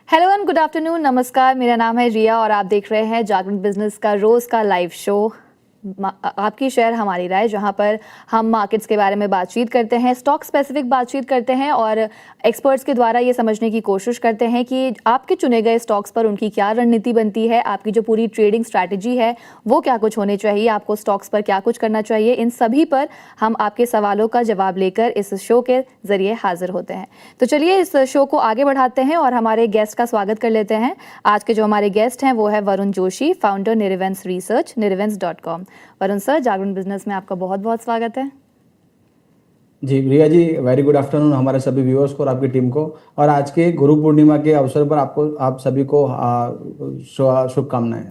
Hello and good afternoon, नमस्कार। मेरा नाम है रिया और आप देख रहे हैं जागरण बिजनेस का रोज का लाइव शो आपकी शेयर हमारी राय, जहां पर हम मार्केट्स के बारे में बातचीत करते हैं, स्टॉक स्पेसिफिक बातचीत करते हैं और एक्सपर्ट्स के द्वारा ये समझने की कोशिश करते हैं कि आपके चुने गए स्टॉक्स पर उनकी क्या रणनीति बनती है, आपकी जो पूरी ट्रेडिंग स्ट्रैटेजी है वो क्या कुछ होनी चाहिए, आपको स्टॉक्स पर क्या कुछ करना चाहिए। इन सभी पर हम आपके सवालों का जवाब लेकर इस शो के जरिए हाजिर होते हैं। तो चलिए इस शो को आगे बढ़ाते हैं और हमारे गेस्ट का स्वागत कर लेते हैं। आज के जो हमारे गेस्ट हैं वो है Varun Joshi, founder Nirivens research, nirivens.com। Varun sir, Jagran business में आपका बहुत बहुत स्वागत है। जी Riya ji, very good afternoon हमारे सभी व्यूअर्स को और आपकी टीम को। और आज के गुरु पूर्णिमा के अवसर पर आप सभी को शुभकामनाएं।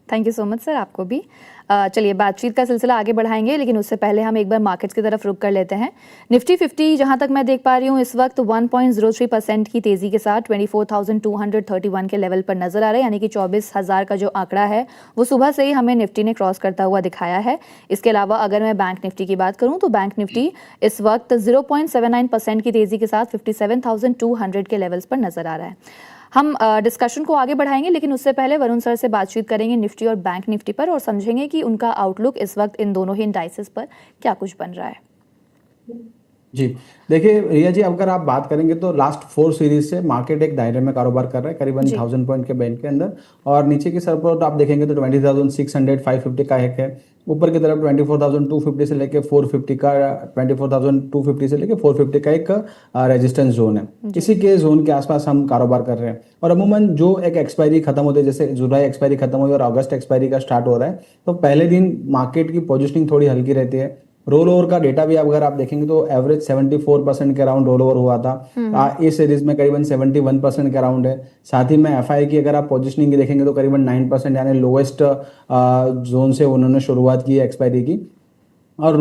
Thank you so much sir, आपको भी। चलिए बातचीत का सिलसिला आगे बढ़ाएंगे, लेकिन उससे पहले हम एक बार मार्केट्स की तरफ रुक कर लेते हैं। निफ्टी 50 जहां तक मैं देख पा रही हूँ इस वक्त 1.03% की तेजी के साथ 24,231 के लेवल पर नजर आ रहा है, यानी कि 24,000 का जो आंकड़ा है वो सुबह से ही हमें निफ्टी ने क्रॉस करता हुआ दिखाया है। इसके अलावा अगर मैं बैंक निफ्टी की बात करूँ तो बैंक निफ्टी इस वक्त 0.79% की तेजी के साथ 57,200 के लेवल्स पर नजर आ रहा है। हम डिस्कशन को आगे बढ़ाएंगे, लेकिन उससे पहले वरुण सर से बातचीत करेंगे निफ्टी और बैंक निफ्टी पर और समझेंगे कि उनका आउटलुक इस वक्त इन दोनों ही इंडाइसेस पर क्या कुछ बन रहा है। जी देखिए रिया जी, अगर आप बात करेंगे तो लास्ट 4 सीरीज से मार्केट एक दायरे में कारोबार कर रहा है, करीबन 1000 पॉइंट के बैंड के अंदर। और नीचे की सपोर्ट आप देखेंगे तो 20,600 550 का एक है, ऊपर की तरफ 24,250 से लेके 450 का, 24,250 से लेके 450 का एक रेजिस्टेंस जोन है। इसी के जोन के आसपास हम कारोबार कर रहे हैं। और अमूमन जो एक एक्सपायरी खत्म होती है, जैसे जुलाई एक्सपायरी खत्म हुई और अगस्त एक्सपायरी का स्टार्ट हो रहा है, तो पहले दिन मार्केट की पोजिशनिंग थोड़ी हल्की रहती है। रोल ओवर का डेटा भी अगर आप देखेंगे तो एवरेज 74% के अराउंड रोल ओवर हुआ था। इस सीरीज में करीबन 71% के अराउंड है। साथ ही में एफआई की अगर आप पोजिशनिंग की देखेंगे तो करीबन 9%, यानी लोएस्ट जोन से उन्होंने शुरुआत की है एक्सपायरी की। और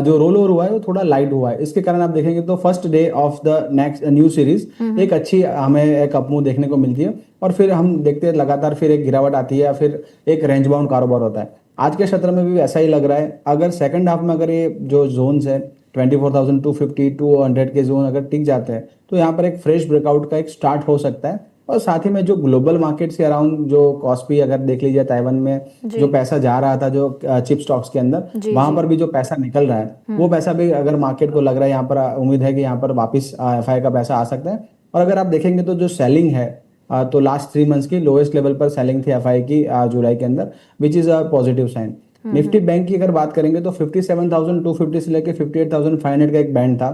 जो रोल ओवर हुआ है वो थोड़ा लाइट हुआ है। इसके कारण आप देखेंगे तो first day of the next new series एक अच्छी हमें एक अपमूव देखने को मिलती है, और फिर हम देखते हैं लगातार फिर एक गिरावट आती है या फिर एक रेंज बाउंड कारोबार होता है। आज के सत्र में भी ऐसा ही लग रहा है। अगर सेकंड हाफ में अगर ये जो जोन्स है 24,250 200 के जोन अगर टिक जाते हैं तो यहाँ पर एक फ्रेश ब्रेकआउट का एक स्टार्ट हो सकता है। और साथ ही में जो ग्लोबल मार्केट्स के अराउंड जो कॉस्पी अगर देख लीजिए, ताइवान में जो पैसा जा रहा था जो चिप स्टॉक्स के अंदर, वहां पर भी जो पैसा निकल रहा है वो पैसा भी अगर मार्केट को लग रहा है, यहाँ पर उम्मीद है कि यहाँ पर वापस एफआई का पैसा आ सकता है। और अगर आप देखेंगे तो जो सेलिंग है तो लास्ट 3 मंथ्स की लोएस्ट लेवल पर सेलिंग थी एफआई की जुलाई के अंदर, which is a positive sign. Nifty bank की अगर बात करेंगे तो 57,250 से लेके 58,500 का एक बैंड था,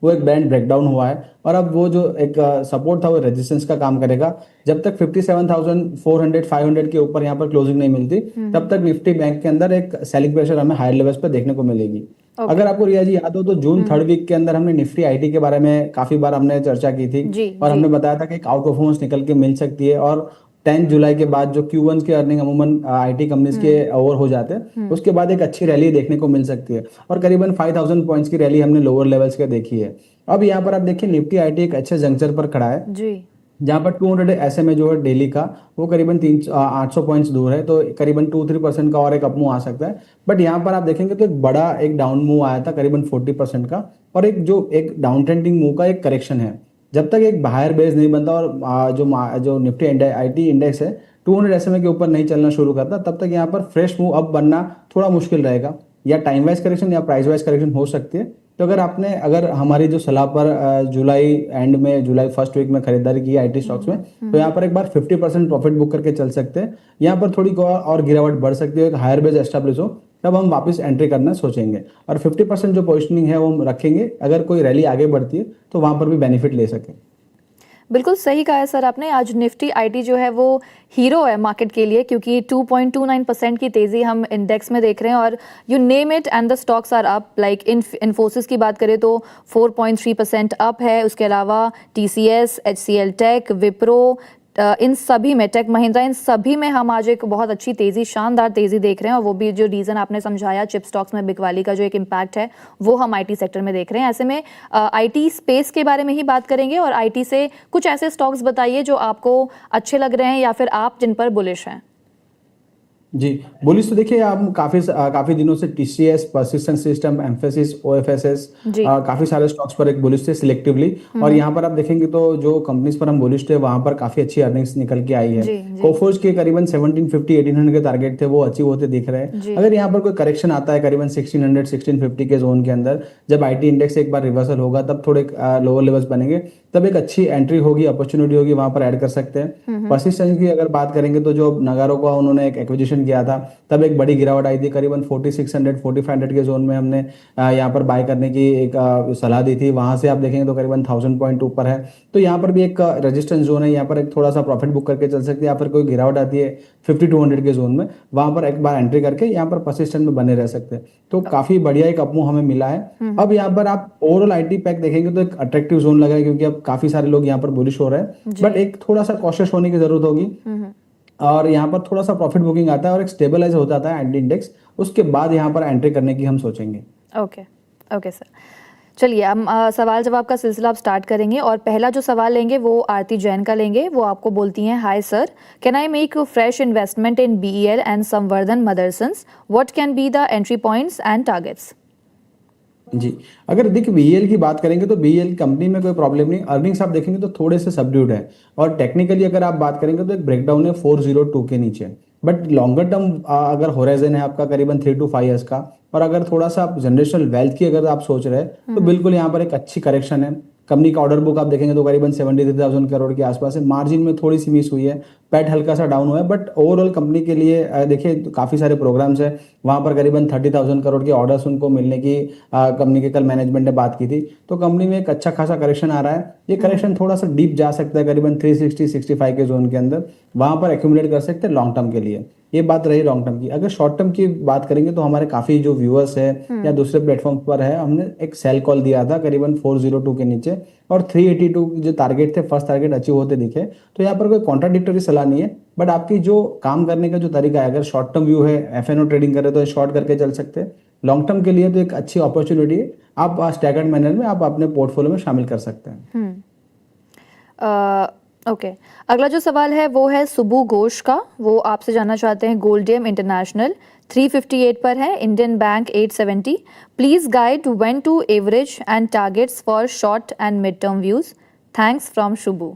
वो एक बैंड ब्रेकडाउन हुआ है। और अब वो जो एक सपोर्ट था वो रेजिस्टेंस का काम करेगा। जब तक 57,400 500 के ऊपर यहाँ पर क्लोजिंग नहीं मिलती तब तक निफ्टी बैंक के अंदर एक सेलिंग प्रेशर हमें हायर लेवल्स पर देखने को मिलेगी। अगर आपको रिया जी याद हो तो जून थर्ड वीक के अंदर हमने निफ्टी आईटी के बारे में काफी बार हमने चर्चा की थी और हमने बताया था कि एक आउट परफॉर्मेंस निकल के मिल सकती है। और 10 जुलाई के बाद जो Q1 के अर्निंग अमूमन आईटी कंपनीज के ओवर हो जाते हैं, उसके बाद एक अच्छी रैली देखने को मिल सकती है। और करीबन 5,000 पॉइंट्स की रैली हमने लोअर लेवल्स के देखी है। अब यहाँ पर आप देखिए निफ्टी आईटी एक अच्छे जंक्चर पर खड़ा है जी, जहाँ पर 200 SMA जो है डेली का वो करीबन 800 पॉइंट्स दूर है, तो करीबन 2-3% का और एक अप मूव आ सकता है। बट यहाँ पर आप देखेंगे तो एक बड़ा एक डाउन मूव आया था करीबन 40% का, और एक डाउन ट्रेंडिंग मूव का एक करेक्शन है। जब तक एक हायर बेस नहीं बनता और जो निफ्टी आईटी इंडेक्स है 200 SMA के ऊपर नहीं चलना शुरू करता, तब तक यहाँ पर फ्रेश मूव अप बनना थोड़ा मुश्किल रहेगा। या टाइम वाइज करेक्शन या प्राइस वाइज करेक्शन हो सकती है। तो अगर हमारी जो सलाह पर जुलाई एंड में, जुलाई फर्स्ट वीक में खरीदारी की आईटी स्टॉक्स में, तो यहाँ पर एक बार 50% प्रॉफिट बुक करके चल सकते हैं। यहाँ पर थोड़ी और गिरावट बढ़ सकती है, एक हायर बेस एस्टेब्लिश हो तब हम वापस एंट्री करना सोचेंगे। और 50% जो पोजिशनिंग है वो रखेंगे, अगर कोई रैली आगे बढ़ती है तो वहां पर भी बेनिफिट ले सकें। बिल्कुल सही कहा है सर आपने। आज निफ्टी आईटी जो है वो हीरो है मार्केट के लिए, क्योंकि 2.29% की तेजी हम इंडेक्स में देख रहे हैं और you name it and the stocks are up. Like Infosys की बात करें तो 4.3% अप है। उसके अलावा टीसीएस, एचसीएल टेक, विप्रो, इन सभी में, टेक महिंद्रा, इन सभी में हम आज एक बहुत अच्छी तेजी, शानदार तेजी देख रहे हैं। और वो भी जो रीजन आपने समझाया, चिप स्टॉक्स में बिकवाली का जो एक इम्पैक्ट है वो हम आईटी सेक्टर में देख रहे हैं। ऐसे में आईटी स्पेस के बारे में ही बात करेंगे और आईटी से कुछ ऐसे स्टॉक्स बताइए जो आपको अच्छे लग रहे हैं या फिर आप जिन पर बुलिश हैं। जी, बुलिश तो देखिए आप काफ़ी दिनों से TCS, Persistent System, Mphasis, OFSS ji. काफ़ी सारे स्टॉक्स पर एक बुलिश थे सिलेक्टिवली। हुँ, और हुँ। यहाँ पर आप देखेंगे तो जो कंपनीज़ पर हम बुलिश थे वहाँ पर काफ़ी अच्छी अर्निंग्स निकल के आई है। जी, जी, कोफोर्ज के करीबन 1750-1800 के टारगेट थे वो अचीव होते दिख रहे हैं। जी। अगर यहाँ पर कोई करेक्शन आता है करीबन 1600-1650 के ज़ोन के अंदर, जब आईटी इंडेक्स एक बार रिवर्सल होगा तब थोड़े लोअर लेवल्स बनेंगे, तब एक अच्छी एंट्री होगी, अपॉर्च्युनिटी होगी, वहाँ पर ऐड कर सकते हैं। हुँ, हुँ। पर्सिस्टेंस की अगर बात करेंगे तो जो नागारो का उन्होंने एक एक्विजिशन किया था, तब एक बड़ी गिरावट आई थी करीबन 4600 4500 के जोन में हमने यहाँ पर बाय करने की एक सलाह दी थी। वहां से आप देखेंगे तो करीबन 1000 पॉइंट ऊपर है। तो यहाँ पर भी एक रेजिस्टेंस जोन है, यहाँ पर एक थोड़ा सा प्रॉफिट बुक करके चल सकते हैं। यहाँ पर कोई गिरावट आती है 5200 के जोन में, वहां पर एक बार एंट्री करके यहाँ पर परसिस्टेंट में बने रह सकते हैं। तो काफी बढ़िया एक अपमूव हमें मिला है। हुँ, अब हुँ। यहाँ पर आप ओवरऑल आईटी पैक देखेंगे तो एक अट्रैक्टिव जोन लग रहा है, क्योंकि अब काफी सारे लोग यहाँ पर बुलिश हो रहे हैं, जी। बट एक थोड़ा सा कॉशियस होने की जरूरत होगी। हुँ, हुँ। और यहाँ पर थोड़ा सा प्रॉफिट बुकिंग आता है और एक स्टेबलाइज हो जाता है एंटी इंडेक्स, उसके बाद यहाँ पर एंट्री करने की हम सोचेंगे। Okay, okay sir. चलिए हम सवाल जवाब का सिलसिला अब स्टार्ट करेंगे और पहला जो सवाल लेंगे वो आरती जैन का लेंगे। वो आपको बोलती हैं, hi sir, can I make fresh investment in BEL and Samvardhana Mothersons? What can be the entry points and targets? जी, अगर देखिए बीईएल की बात करेंगे तो बीईएल कंपनी में कोई प्रॉब्लम नहीं, अर्निंग्स आप देखेंगे तो थोड़े से सबड्यूड है। और टेक्निकली अगर आप बात करेंगे तो एक ब्रेकडाउन है 402 के नीचे। बट लॉन्गर टर्म अगर होराइजन है आपका करीबन 3 to 5 years का, और अगर थोड़ा सा आप जनरेशनल वेल्थ की अगर आप सोच रहे हैं तो बिल्कुल यहाँ पर एक अच्छी करेक्शन है। कंपनी का ऑर्डर बुक आप देखेंगे तो करीबन 73,000 करोड़ के आसपास है। मार्जिन में थोड़ी सी मिस हुई है, पैट हल्का सा डाउन हुआ है, बट ओवरऑल कंपनी के लिए देखिए काफ़ी सारे प्रोग्राम्स हैं। वहाँ पर करीबन 30,000 करोड़ के ऑर्डर्स उनको मिलने की कंपनी के कल मैनेजमेंट ने बात की थी। तो कंपनी में एक अच्छा खासा करेक्शन आ रहा है। ये करेक्शन थोड़ा सा डीप जा सकता है करीबन 360-65 के जोन के अंदर, वहाँ पर एक्यूमुलेट कर सकते हैं लॉन्ग टर्म के लिए। ये बात रही लॉन्ग टर्म की। अगर शॉर्ट टर्म की बात करेंगे तो हमारे काफ़ी जो व्यूअर्स है या दूसरे प्लेटफॉर्म पर है, हमने एक सेल कॉल दिया था करीबन 402 के नीचे, और 382 जो टारगेट थे, फर्स्ट टारगेट अचीव होते दिखे। तो यहाँ पर कोई कॉन्ट्राडिक्टरी सलाह नहीं है, बट आपकी जो काम करने का जो तरीका है, अगर शॉर्ट टर्म व्यू है, एफएनओ ट्रेडिंग कर रहे हो तो शॉर्ट करके चल सकते हैं। लॉन्ग टर्म के लिए तो एक अच्छी अपॉर्चुनिटी है, आप स्टैगर्ड मैनर में आप अपने पोर्टफोलियो में शामिल कर सकते हैं। ओके, अगला जो सवाल है वो है सुबु घोष का। वो आपसे जानना चाहते हैं, गोल्डियम इंटरनेशनल 358 पर है, Indian Bank 870। Please guide when to average and targets for short and mid term views. Thanks from Shubhu.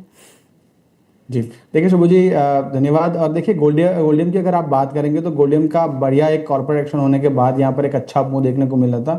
जी, देखिए शुभू जी, धन्यवाद। और देखिए गोल्डियम की अगर आप बात करेंगे तो गोल्डियम का बढ़िया एक कॉर्पोरेट एक्शन होने के बाद यहाँ पर एक अच्छा मूव देखने को मिला था।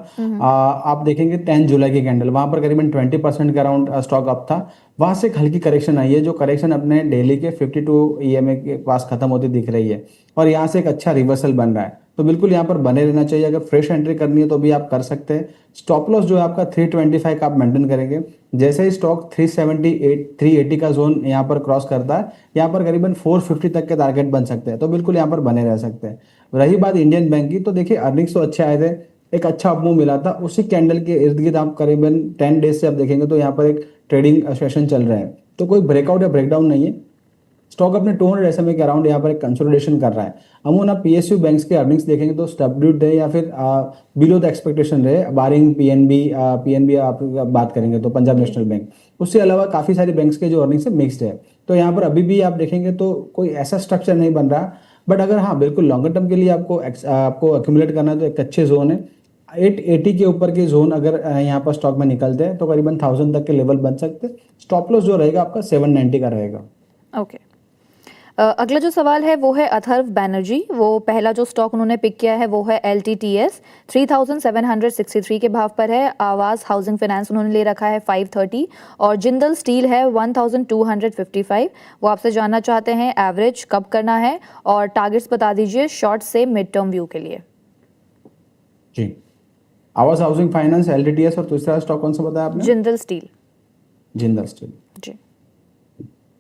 आप देखेंगे 10 जुलाई की कैंडल, वहाँ पर करीबन 20% के अराउंड स्टॉक अप था। वहाँ से एक हल्की करेक्शन आई है, जो करेक्शन अपने डेली के 52 ईएमए के पास खत्म होती दिख रही है, और यहाँ से एक अच्छा रिवर्सल बन रहा है। तो बिल्कुल यहाँ पर बने रहना चाहिए। अगर फ्रेश एंट्री करनी है तो भी आप कर सकते हैं। स्टॉप लॉस जो है आपका 325 का आप मेंटेन करेंगे। जैसे ही स्टॉक 378 380 का जोन यहाँ पर क्रॉस करता है, यहाँ पर करीबन 450 तक के टारगेट बन सकते हैं, तो बिल्कुल यहाँ पर बने रह सकते हैं। रही बात इंडियन बैंक की, तो देखिए अर्निंग्स तो अच्छे आए थे, एक अच्छा अपमूव मिला था। उसी कैंडल के इर्द गिर्द आप करीबन 10 डेज से आप देखेंगे तो यहाँ पर एक ट्रेडिंग सेशन चल रहा है। तो कोई ब्रेकआउट या ब्रेकडाउन नहीं है, स्टॉक अपने 200 एसएमए के अराउंड यहाँ पर एक कंसोलिडेशन कर रहा है। अमून आप पीएसयू बैंक्स के अर्निंग्स देखेंगे तो सबड्यूड रहे या फिर बिलो द एक्सपेक्टेशन रहे, बारिंग पीएनबी आप बात करेंगे तो पंजाब नेशनल बैंक। उससे अलावा काफ़ी सारे बैंक्स के जो अर्निंग्स है मिक्स्ड है। तो यहाँ पर अभी भी आप देखेंगे तो कोई ऐसा स्ट्रक्चर नहीं बन रहा। बट अगर हाँ बिल्कुल लॉन्गर टर्म के लिए आपको एक्यूमुलेट करना है तो एक अच्छे जोन है 880 के ऊपर के जोन। अगर यहाँ पर स्टॉक में निकलते हैं तो करीबन 1000 तक के लेवल बन सकते हैं। स्टॉप लॉस जो रहेगा आपका 790 का रहेगा। ओके, अगला जो सवाल है वो है अथर्व बैनर्जी। वो पहला जो स्टॉक उन्होंने पिक किया है वो है LTTS, 3763 के भाव पर है। आवास हाउसिंग फाइनेंस उन्होंने ले रखा है 530, और जिंदल स्टील है 1255। वो आपसे जानना चाहते हैं एवरेज कब करना है, और टारगेट्स बता दीजिए शॉर्ट से मिड टर्म व्यू के लिए। जी, आवास हाउसिंग फाइनेंस, LTTS, और दूसरा स्टॉक कौन सा बताया आपने? जिंदल स्टील। जिंदल स्टील। जी।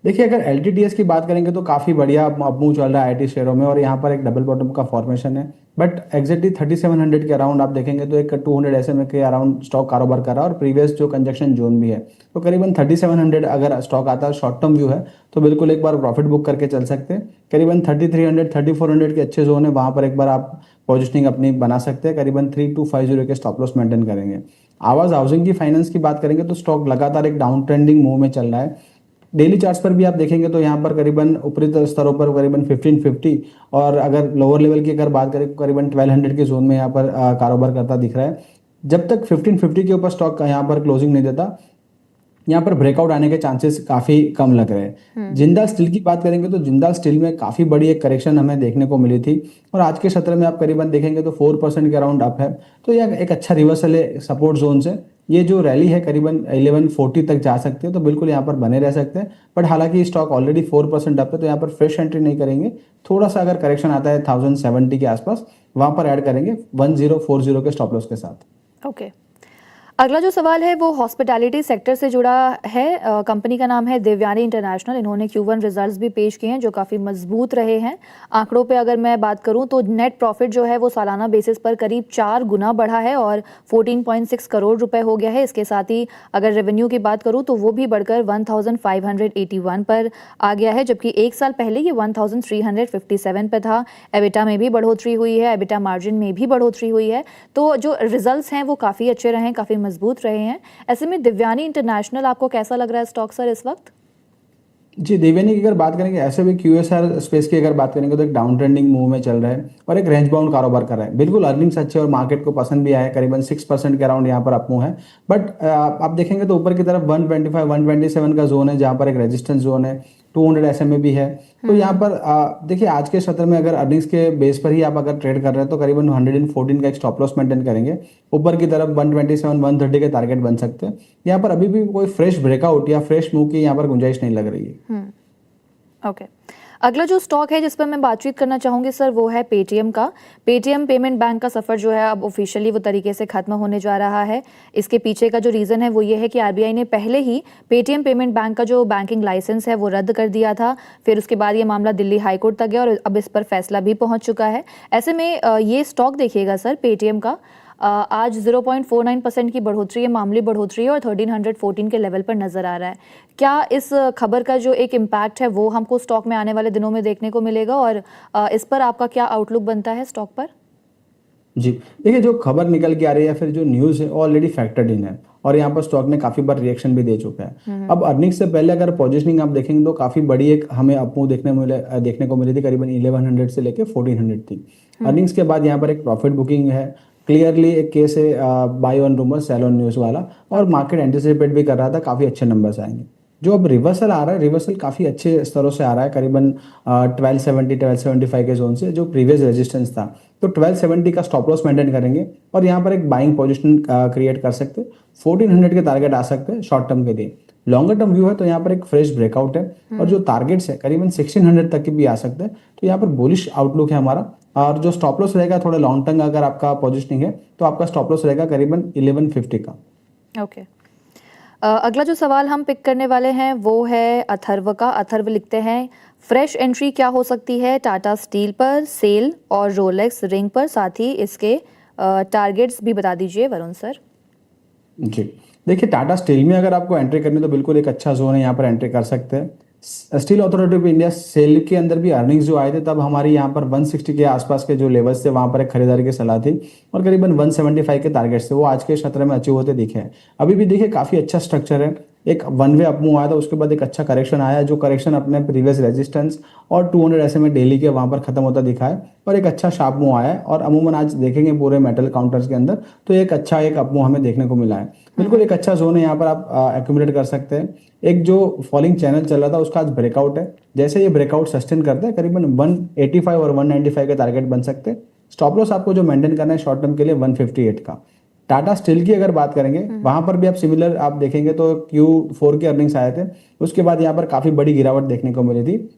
देखिए अगर LTTS की बात करेंगे तो काफ़ी बढ़िया अपमूव चल रहा है आईटी शेयरों में, और यहाँ पर एक डबल बॉटम का फॉर्मेशन है। बट एग्जैक्टली 3700 के अराउंड आप देखेंगे तो एक 200 एसएमए के अराउंड स्टॉक कारोबार कर रहा है, और प्रीवियस जो कंजक्शन जोन भी है, तो करीबन 3700 अगर स्टॉक आता है, शॉर्ट टर्म व्यू है, तो बिल्कुल एक बार प्रॉफिट बुक करके चल सकते हैं। करीबन 3300 3400 के अच्छे जोन है, वहाँ पर एक बार आप पोजिशनिंग अपनी बना सकते हैं। करीबन 3250 के स्टॉप लॉस मेंटेन करेंगे। आवास हाउसिंग की फाइनेंस की बात करेंगे तो स्टॉक लगातार एक डाउन ट्रेंडिंग मूव में चल रहा है। डेली चार्ट्स पर भी आप देखेंगे तो यहाँ पर करीबन ऊपरी स्तरों पर करीबन 1550 और अगर लोअर लेवल की अगर बात करें तो करीबन 1200 के जोन में यहाँ पर कारोबार करता दिख रहा है। जब तक 1550 के ऊपर स्टॉक यहाँ पर क्लोजिंग नहीं देता, यहाँ पर ब्रेकआउट आने के चांसेस काफी कम लग रहे हैं। जिंदाल स्टील की बात करेंगे तो जिंदाल स्टील में काफी बड़ी एक करेक्शन हमें देखने को मिली थी और आज के सत्र में आप करीबन देखेंगे तो 4% के अराउंड अप है। तो यह एक अच्छा रिवर्सल है सपोर्ट जोन से। ये जो रैली है करीबन 1140 तक जा सकती है, तो बिल्कुल यहाँ पर बने रह सकते हैं। बट हालांकि स्टॉक ऑलरेडी 4% अप है, तो यहाँ पर फ्रेश एंट्री नहीं करेंगे। थोड़ा सा अगर करेक्शन आता है 1070 के आसपास, वहां पर ऐड करेंगे 1040 के स्टॉप लॉस के साथ। ओके। अगला जो सवाल है वो हॉस्पिटैलिटी सेक्टर से जुड़ा है। कंपनी का नाम है देवयानी इंटरनेशनल। इन्होंने Q1 रिजल्ट्स भी पेश किए हैं जो काफ़ी मजबूत रहे हैं। आंकड़ों पे अगर मैं बात करूं तो नेट प्रॉफिट जो है वो सालाना बेसिस पर करीब 4 गुना बढ़ा है और 14.6 करोड़ रुपए हो गया है। इसके साथ ही अगर रेवेन्यू की बात करूं तो वो भी बढ़कर 1581 पर आ गया है, जबकि एक साल पहले ये 1357 पे था। एबिटा में भी बढ़ोतरी हुई है, एबिटा मार्जिन में भी बढ़ोतरी हुई है। तो जो रिजल्ट्स हैं वो काफ़ी अच्छे रहे हैं, काफ़ी मजबूत रहे हैं। ऐसे में दिव्यानी इंटरनेशनल आपको कैसा लग रहा है स्टॉक सर इस वक्त? जी, देवयानी की अगर बात करेंगे, ऐसे भी QSR स्पेस की अगर बात करेंगे तो एक डाउन ट्रेंडिंग मूव में चल रहा है और एक रेंज बाउंड कारोबार कर रहा है। बिल्कुल अर्निंग्स अच्छे और मार्केट को पसंद भी आया, करीबन 6% के अराउंड यहाँ पर अप मूव है। बट आप देखेंगे तो ऊपर की तरफ 125 127 का जोन है जहाँ पर एक रेजिस्टेंस जोन है, 200 SMA भी है। तो यहाँ पर देखिए आज के सत्र में अगर अर्निंग्स के बेस पर ही आप अगर ट्रेड कर रहे हैं तो करीबन 114 का एक स्टॉप लॉस मेंटेन करेंगे। ऊपर की तरफ 127 130 के टारगेट बन सकते हैं। यहाँ पर अभी भी कोई फ्रेश ब्रेकआउट या फ्रेश मूव की यहाँ पर गुंजाइश नहीं लग रही है। ओके। अगला जो स्टॉक है जिस पर मैं बातचीत करना चाहूंगी सर वो है पेटीएम का। पेटीएम पेमेंट बैंक का सफ़र जो है अब ऑफिशियली वो तरीके से खत्म होने जा रहा है। इसके पीछे का जो रीज़न है वो ये है कि आरबीआई ने पहले ही पेटीएम पेमेंट बैंक का जो बैंकिंग लाइसेंस है वो रद्द कर दिया था। फिर उसके बाद ये मामला दिल्ली हाई कोर्ट तक गया और अब इस पर फैसला भी पहुंच चुका है। ऐसे में ये स्टॉक देखिएगा सर पेटीएम का आज 0.49% की बढ़ोतरी है, मामूली बढ़ोतरी है और 1314 के लेवल पर नजर आ रहा है। क्या इस खबर का जो एक इम्पैक्ट है वो हमको स्टॉक में आने वाले दिनों में देखने को मिलेगा और इस पर आपका क्या आउटलुक बनता है स्टॉक पर? जी, देखिए जो खबर निकल के आ रही है या फिर जो न्यूज़ है ऑलरेडी फैक्टर्ड इन है और यहाँ पर स्टॉक ने काफी बार रिएक्शन भी दे चुका है। अब अर्निंग से पहले अगर पोजीशनिंग आप देखेंगे तो काफी बड़ी एक हमें अपमूव देखने को मिली थी, करीबन 1100 से लेके 1400 थी। अर्निंग्स के बाद यहाँ पर एक प्रॉफिट बुकिंग है, क्लियरली एक केस है buy on rumour sell on news वाला, और मार्केट एंटिसिपेट भी कर रहा था काफ़ी अच्छे नंबर्स आएंगे। जो अब रिवर्सल आ रहा है, रिवर्सल काफ़ी अच्छे स्तरों से आ रहा है, करीबन 1275 के जोन से, जो प्रीवियस रेजिस्टेंस था। तो 1270 का स्टॉप लॉस मेंटेन करेंगे और यहाँ पर एक बाइंग पोजीशन क्रिएट कर सकते हैं। 1400 के टारगेट आ सकते हैं शॉर्ट टर्म के लिए। लॉन्गर टर्म व्यू है तो यहाँ पर एक फ्रेश ब्रेकआउट है और जो टारगेट्स है करीबन 1600 तक के भी आ सकते हैं। तो यहाँ पर बुलिश आउटलुक है हमारा। और जो स्टॉप लॉस रहेगा थोड़ा लॉन्ग टर्म अगर आपका पोजीशनिंग है तो आपका स्टॉप लॉस रहेगा करीबन 1150 का। ओके। अगला जो सवाल हम पिक करने वाले हैं वो है अथर्व का। अथर्व लिखते हैं फ्रेश एंट्री क्या हो सकती है टाटा स्टील पर, सेल और रोलेक्स रिंग पर, साथ ही इसके टारगेट्स भी बता दीजिए वरुण सर। जी, देखिए टाटा स्टील में अगर आपको एंट्री करनी है तो बिल्कुल एक अच्छा जोन है, यहाँ पर एंट्री कर सकते हैं। Steel authority of India SAIL के अंदर भी अर्निंग्स जो आए थे तब हमारी यहाँ पर 160 के आसपास के जो लेवल्स थे वहां पर एक खरीदारी की सलाह थी और करीबन 175 के टारगेट्स थे, वो आज के सत्र में अचीव होते दिखे हैं। अभी भी देखिए काफी अच्छा स्ट्रक्चर है, एक वन वे अपमूव आया था, उसके बाद एक अच्छा करेक्शन आया, जो करेक्शन अपने प्रीवियस रेजिस्टेंस और 200 SMA डेली के वहां पर खत्म होता दिखा है और एक अच्छा शार्प मूव आया है। और अमूमन आज देखेंगे पूरे मेटल काउंटर्स के अंदर तो एक अच्छा एक अपमूव हमें देखने को मिला है। बिल्कुल एक अच्छा जोन है, यहाँ पर आप एक्यूमुलेट कर सकते हैं। एक जो फॉलिंग चैनल चल रहा था उसका आज ब्रेकआउट है, जैसे ये ब्रेकआउट सस्टेन करता है करीबन 185 और 195 के टारगेट बन सकते हैं। स्टॉप लॉस आपको जो मेंटेन करना है शॉर्ट टर्म के लिए 158 का। टाटा स्टील की अगर बात करेंगे वहां पर भी आप सिमिलर आप देखेंगे तो Q4 के अर्निंग्स आए थे, उसके बाद यहाँ पर काफी बड़ी गिरावट देखने को मिली थी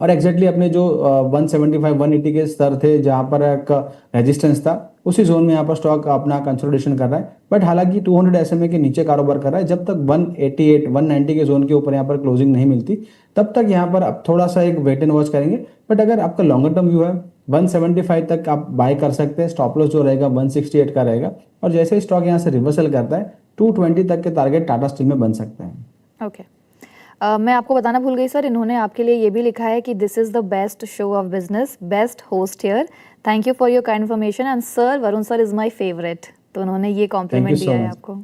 और एग्जैक्टली अपने जो 175 180 के स्तर थे जहां पर एक रेजिस्टेंस था उसी जोन में यहाँ पर स्टॉक अपना कंसोलिडेशन कर रहा है। बट हालांकि 200 SMA के नीचे कारोबार कर रहा है। जब तक 188 190 के जोन के ऊपर यहाँ पर क्लोजिंग नहीं मिलती तब तक यहाँ पर आप थोड़ा सा एक वेट एंड वॉच करेंगे। बट अगर आपका लॉन्गर टर्म व्यू है 175 तक आप बाय कर सकते हैं। स्टॉप लॉस जो रहेगा 168 का रहेगा और जैसे ही स्टॉक यहाँ से रिवर्सल करता है 220 तक के टारगेट टाटा स्टील में बन सकते हैं। ओके। मैं आपको बताना भूल गई सर, इन्होंने आपके लिए ये भी लिखा है कि this is the best show off business, best host here, thank you for your kind information and sir Varun sir is my favourite. तो उन्होंने ये कॉम्प्लीमेंट दिया है आपको।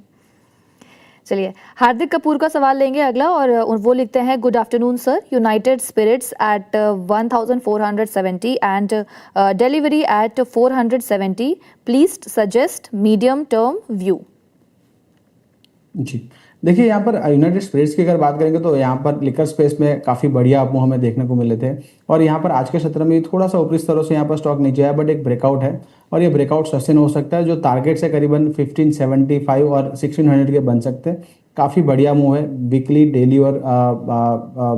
चलिए, हार्दिक कपूर का सवाल लेंगे अगला, और वो लिखते हैं, good afternoon sir, United Spirits at 1470 and delivery at 470, please suggest medium term view. जी, देखिए यहाँ पर यूनाइटेड स्पिरिट्स की अगर बात करेंगे तो यहाँ पर लिकर स्पेस में काफ़ी बढ़िया आपको हमें देखने को मिले थे, और यहाँ पर आज के सत्र में थोड़ा सा ऊपरी स्तरों से यहाँ पर स्टॉक नीचे आया, बट एक ब्रेकआउट है और ये ब्रेकआउट सस्टेन हो सकता है। जो टारगेट्स है करीबन 1575 और 1600 के बन सकते हैं। काफ़ी बढ़िया मूव है वीकली, डेली और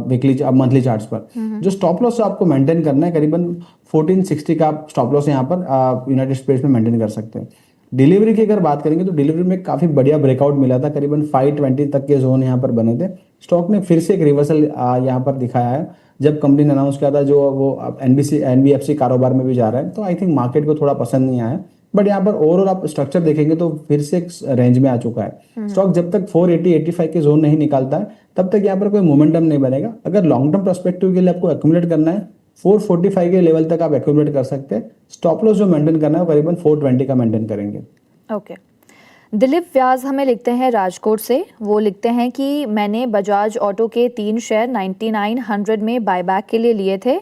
वीकली मंथली चार्ट्स पर। जो स्टॉप लॉस आपको मेंटेन करना है करीबन 1460 का स्टॉप लॉस यहाँ पर यूनाइटेड स्पिरिट्स में मेंटेन कर सकते हैं। डिलीवरी की अगर बात करेंगे तो डिलीवरी में काफी बढ़िया ब्रेकआउट मिला था, करीबन 520 तक के जोन यहाँ पर बने थे। स्टॉक ने फिर से एक रिवर्सल यहाँ पर दिखाया है जब कंपनी ने अनाउंस किया था, जो वो एनबीएफसी कारोबार में भी जा रहा है। तो आई थिंक मार्केट को थोड़ा पसंद नहीं आया, बट यहाँ पर ओवरऑल आप स्ट्रक्चर देखेंगे तो फिर से एक रेंज में आ चुका है। स्टॉक जब तक 480-85 के जोन नहीं निकालता है तब तक यहाँ पर कोई मोमेंटम नहीं बनेगा। अगर लॉन्ग टर्म पर्सपेक्टिव के लिए आपको एक्यूमुलेट करना है 445 के लेवल तक आप एक्यूमुलेट कर सकते हैं। स्टॉप लॉस जो मेंटेन करना है वो करीबन 420 का मेंटेन करेंगे। ओके, दिलीप व्यास हमें लिखते हैं राजकोट से, वो लिखते हैं कि मैंने बजाज ऑटो के 3 शेयर 9900 में बायबैक के लिए लिए थे,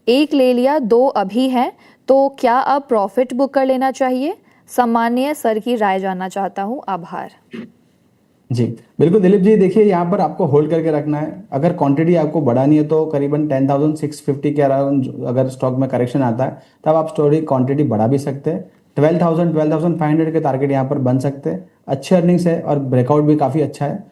एक ले लिया, 2 अभी हैं, तो क्या अब प्रॉफिट बुक कर लेना चाहिए? सामान्य सर की राय जानना चाहता हूँ, आभार। जी बिल्कुल दिलीप जी, देखिए यहाँ पर आपको होल्ड करके रखना है। अगर क्वांटिटी आपको बढ़ानी है तो करीबन 10,650 के अराउंड अगर स्टॉक में करेक्शन आता है तब आप स्टोरी क्वांटिटी बढ़ा भी सकते हैं। 12,500 के टारगेट यहाँ पर बन सकते हैं। अच्छे अर्निंग्स है और ब्रेकआउट भी काफ़ी अच्छा है।